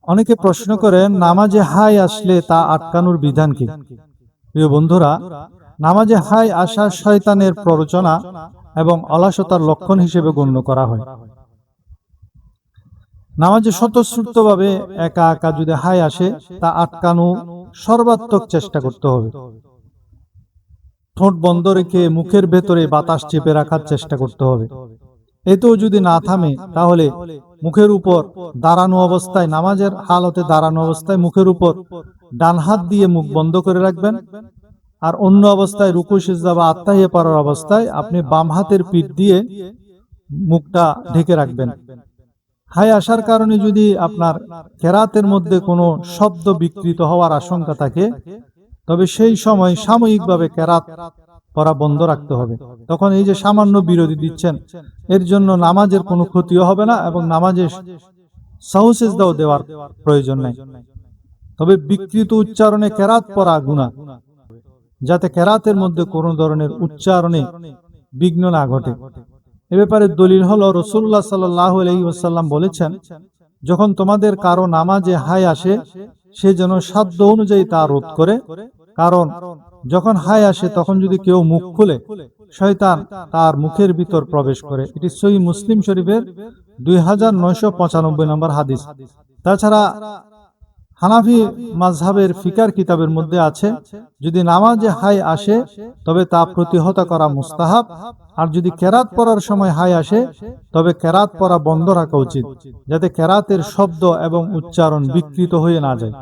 অনেকে প্রশ্ন করেন নামাজে হাই আসলে তা আটকানোর বিধান কি? প্রিয় বন্ধুরা, নামাজে হাই আসা শয়তানের প্ররোচনা এবং অলসতার লক্ষণ হিসেবে গণ্য করা হয়। নামাজে স্বতঃস্ফূর্তভাবে একা একা যদি হাই আসে তা আটকানো সর্বাত্মক চেষ্টা করতে হবে। ঠোঁট বন্ধ রেখে মুখের ভেতরে বাতাস চেপে রাখার চেষ্টা করতে হবে। এতেও যদি না থামে তাহলে মুখের উপর দাঁড়ানো অবস্থায়, নামাজের হালতে দাঁড়ানো অবস্থায় মুখের উপর ডান হাত দিয়ে মুখ বন্ধ করে রাখবেন, আর অন্য অবস্থায় রুকু সিজদা বা আত্তাহিয়া পড়ার অবস্থায় আপনি বাম হাতের পিঠ দিয়ে মুখটা ঢেকে রাখবেন। হাই আসার কারণে যদি আপনার কেরাতের মধ্যে কোনো শব্দ বিকৃত হওয়ার আশঙ্কা থাকে, তবে সেই সময় সাময়িকভাবে কেরাত পড়া বন্ধ রাখতে হবে। তখন এই যে সামান্য বিরতি দিচ্ছেন, এর জন্য নামাজের কোনো ক্ষতিও হবে না এবং নামাজে সাহু সিজদাও দেওয়ার প্রয়োজন নাই। তবে বিকৃত উচ্চারণে কেরাত পড়া গুনাহ, যাতে কেরাতের মধ্যে কোনো ধরনের উচ্চারণে বিঘ্ন না ঘটে। এ ব্যাপারে দলিল হলো রাসূলুল্লাহ সাল্লাল্লাহু আলাইহি ওয়াসাল্লাম বলেছেন, যখন তোমাদের কারো নামাজে হাই আসে সে যেন সাধ্য অনুযায়ী তা রোধ করে, কারণ যখন হাই আসে তখন যদি কেউ মুখ খুলে শয়তান তার মুখের ভিতর প্রবেশ করে। এটি সহিহ মুসলিম শরীফের 2995 নম্বর হাদিস। তাছাড়া হানাফি মাযহাবের ফিকার কিতাবের মধ্যে আছে, যদি নামাজে হাই আসে তবে তা প্রতিহত করা মুস্তাহাব, আর যদি কেরাত পড়ার সময় হাই আসে তবে কেরাত পড়া বন্ধ রাখা উচিত, যাতে কেরাতের শব্দ এবং উচ্চারণ বিকৃত হয়ে না যায়।